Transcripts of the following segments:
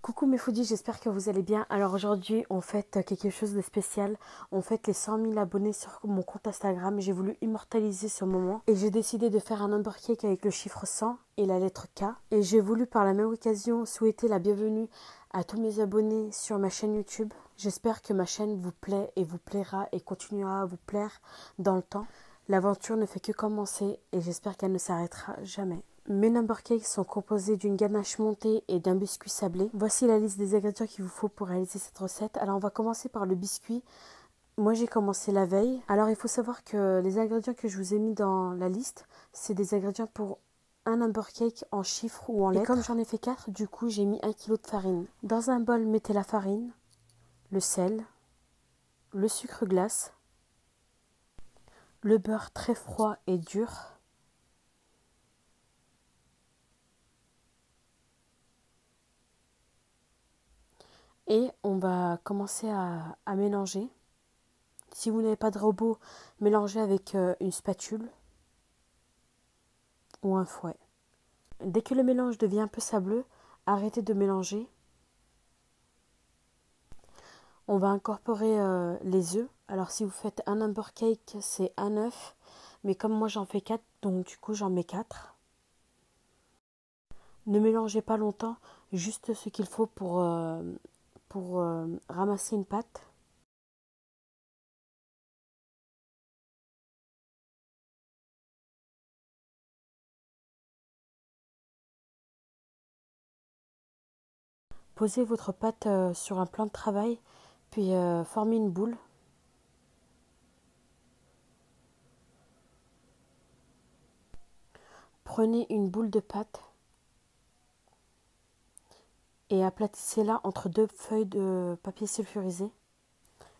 Coucou mes foodies, j'espère que vous allez bien. Alors aujourd'hui, on fête quelque chose de spécial. On fête les 100 000 abonnés sur mon compte Instagram. J'ai voulu immortaliser ce moment et j'ai décidé de faire un number cake avec le chiffre 100 et la lettre K. Et j'ai voulu par la même occasion souhaiter la bienvenue à tous mes abonnés sur ma chaîne YouTube. J'espère que ma chaîne vous plaît et vous plaira et continuera à vous plaire dans le temps. L'aventure ne fait que commencer et j'espère qu'elle ne s'arrêtera jamais. Mes number cakes sont composés d'une ganache montée et d'un biscuit sablé. Voici la liste des ingrédients qu'il vous faut pour réaliser cette recette. Alors on va commencer par le biscuit. Moi j'ai commencé la veille. Alors il faut savoir que les ingrédients que je vous ai mis dans la liste, c'est des ingrédients pour un number cake en chiffres ou en lettres. Et comme j'en ai fait 4, du coup j'ai mis 1 kg de farine. Dans un bol, mettez la farine, le sel, le sucre glace, le beurre très froid et dur, et on va commencer à mélanger. Si vous n'avez pas de robot, mélangez avec une spatule ou un fouet. Dès que le mélange devient un peu sableux, arrêtez de mélanger. On va incorporer les œufs. Alors si vous faites un number cake, c'est un œuf. Mais comme moi j'en fais 4, donc du coup j'en mets 4. Ne mélangez pas longtemps, juste ce qu'il faut pour ramasser une pâte. Posez votre pâte sur un plan de travail, puis formez une boule. Prenez une boule de pâte et aplatissez-la entre deux feuilles de papier sulfurisé.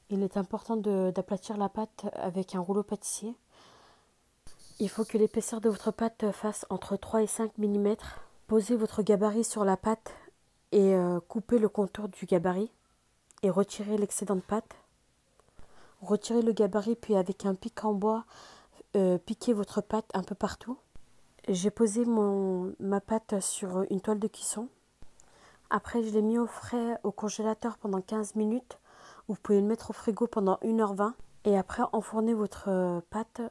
Il est important d'aplatir la pâte avec un rouleau pâtissier. Il faut que l'épaisseur de votre pâte fasse entre 3 et 5 mm. Posez votre gabarit sur la pâte et coupez le contour du gabarit et retirez l'excédent de pâte. Retirez le gabarit puis avec un pic en bois, piquez votre pâte un peu partout. J'ai posé ma pâte sur une toile de cuisson. Après, je l'ai mis au frais au congélateur pendant 15 minutes. Vous pouvez le mettre au frigo pendant 1h20. Et après, enfournez votre pâte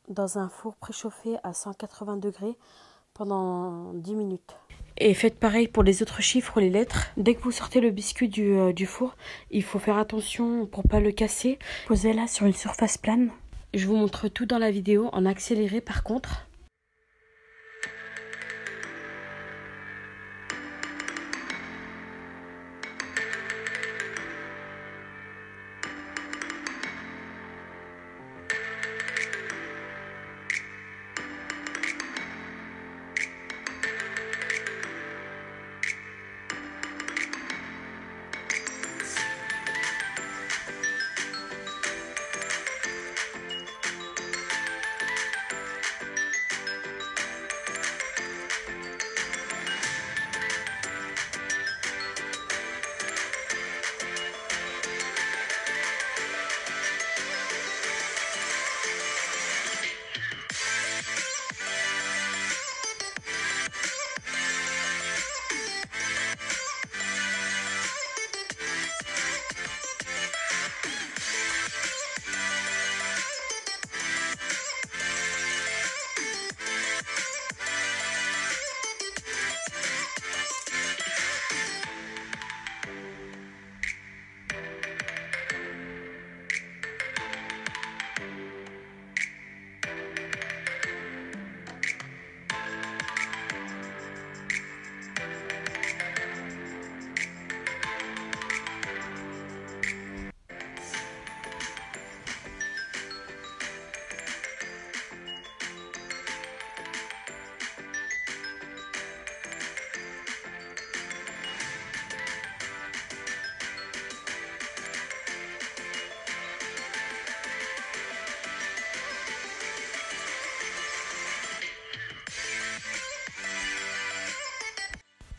dans un four préchauffé à 180 degrés pendant 10 minutes. Et faites pareil pour les autres chiffres, les lettres. Dès que vous sortez le biscuit du four, il faut faire attention pour ne pas le casser. Posez-la sur une surface plane. Je vous montre tout dans la vidéo en accéléré par contre.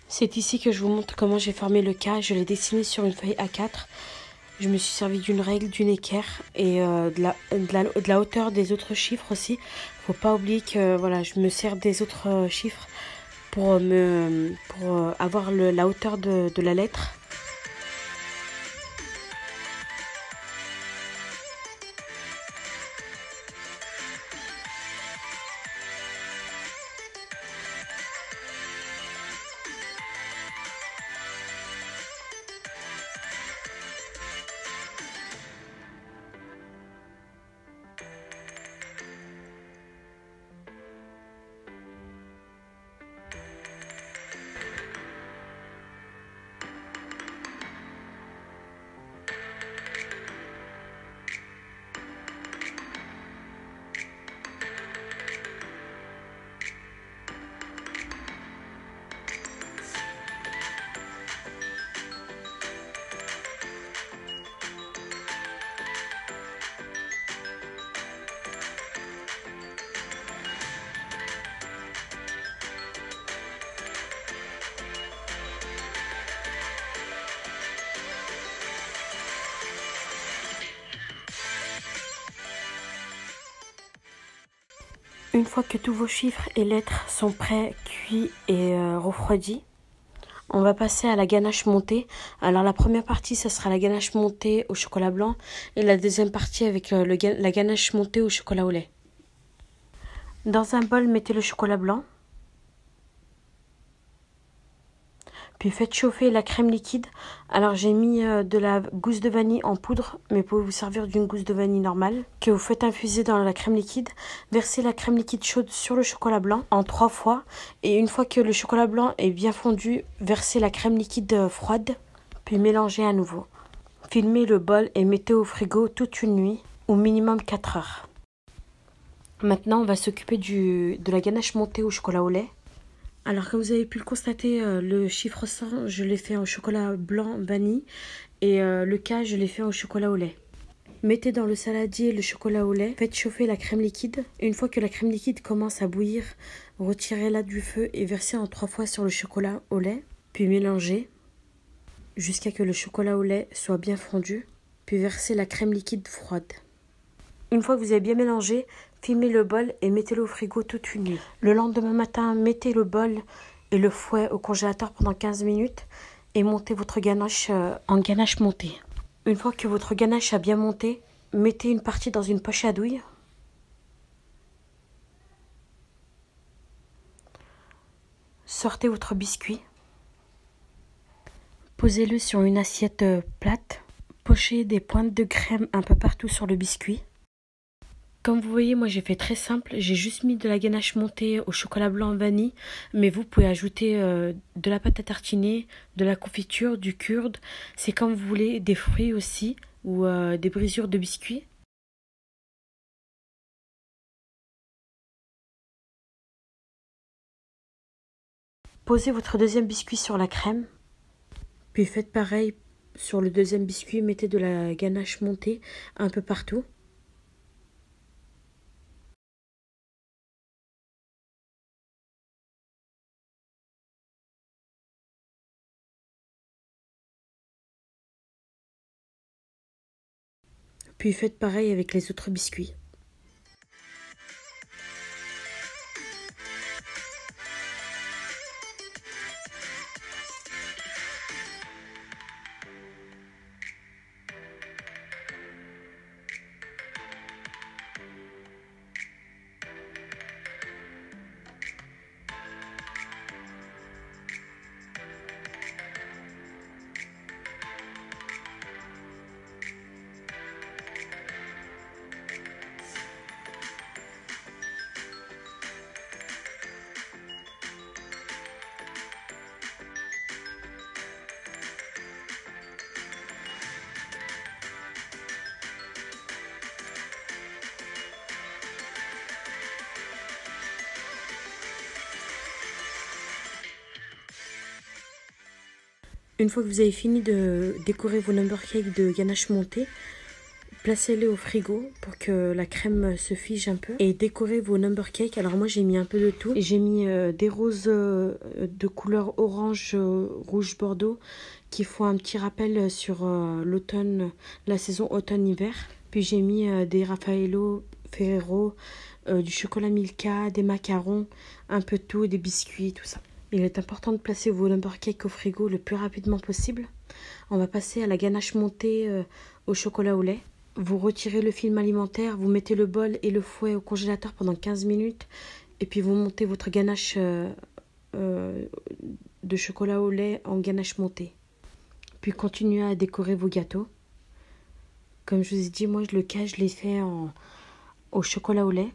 C'est ici que je vous montre comment j'ai formé le K. Je l'ai dessiné sur une feuille A4. Je me suis servi d'une règle, d'une équerre et de la hauteur des autres chiffres aussi. Faut pas oublier que voilà, je me sers des autres chiffres pour avoir la hauteur de la lettre. Une fois que tous vos chiffres et lettres sont prêts, cuits et refroidis, on va passer à la ganache montée. Alors la première partie, ça sera la ganache montée au chocolat blanc et la deuxième partie avec la ganache montée au chocolat au lait. Dans un bol, mettez le chocolat blanc. Puis faites chauffer la crème liquide. Alors j'ai mis de la gousse de vanille en poudre, mais vous pouvez vous servir d'une gousse de vanille normale, que vous faites infuser dans la crème liquide. Versez la crème liquide chaude sur le chocolat blanc en 3 fois. Et une fois que le chocolat blanc est bien fondu, versez la crème liquide froide, puis mélangez à nouveau. Filmez le bol et mettez au frigo toute une nuit, au minimum 4 heures. Maintenant, on va s'occuper de la ganache montée au chocolat au lait. Alors, comme vous avez pu le constater, le chiffre 100, je l'ai fait en chocolat blanc vanille et le K, je l'ai fait au chocolat au lait. Mettez dans le saladier le chocolat au lait, faites chauffer la crème liquide. Une fois que la crème liquide commence à bouillir, retirez-la du feu et versez en 3 fois sur le chocolat au lait, puis mélangez jusqu'à ce que le chocolat au lait soit bien fondu, puis versez la crème liquide froide. Une fois que vous avez bien mélangé, filmez le bol et mettez-le au frigo toute une nuit. Le lendemain matin, mettez le bol et le fouet au congélateur pendant 15 minutes et montez votre ganache en ganache montée. Une fois que votre ganache a bien monté, mettez une partie dans une poche à douille. Sortez votre biscuit. Posez-le sur une assiette plate. Pochez des pointes de crème un peu partout sur le biscuit. Comme vous voyez, moi j'ai fait très simple, j'ai juste mis de la ganache montée au chocolat blanc vanille, mais vous pouvez ajouter de la pâte à tartiner, de la confiture, du curd, c'est comme vous voulez, des fruits aussi, ou des brisures de biscuits. Posez votre deuxième biscuit sur la crème, puis faites pareil sur le deuxième biscuit, mettez de la ganache montée un peu partout. Puis faites pareil avec les autres biscuits. Une fois que vous avez fini de décorer vos number cakes de ganache montée, placez-les au frigo pour que la crème se fige un peu. Et décorez vos number cakes. Alors moi j'ai mis un peu de tout. J'ai mis des roses de couleur orange, rouge bordeaux qui font un petit rappel sur l'automne, la saison automne-hiver. Puis j'ai mis des Raffaello Ferrero, du chocolat Milka, des macarons, un peu de tout, des biscuits, tout ça. Il est important de placer vos number cakes au frigo le plus rapidement possible. On va passer à la ganache montée au chocolat au lait. Vous retirez le film alimentaire, vous mettez le bol et le fouet au congélateur pendant 15 minutes. Et puis vous montez votre ganache de chocolat au lait en ganache montée. Puis continuez à décorer vos gâteaux. Comme je vous ai dit, moi le cas je l'ai fait au chocolat au lait.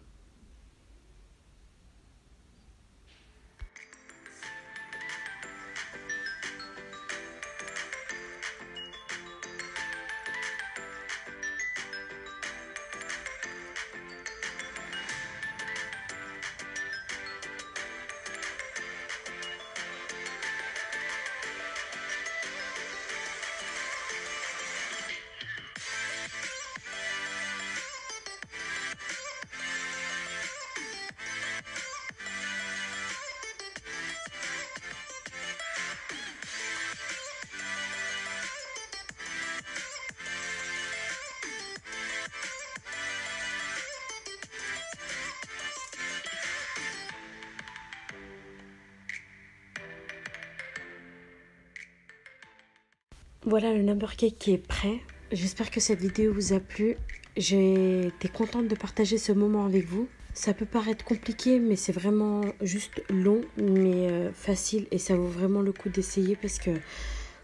Voilà le number cake qui est prêt. J'espère que cette vidéo vous a plu. J'ai été contente de partager ce moment avec vous. Ça peut paraître compliqué, mais c'est vraiment juste long, mais facile. Et ça vaut vraiment le coup d'essayer parce que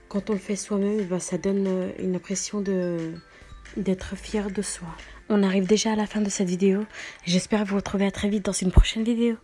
quand on le fait soi-même, ça donne une impression d'être fier de soi. On arrive déjà à la fin de cette vidéo. J'espère vous retrouver à très vite dans une prochaine vidéo.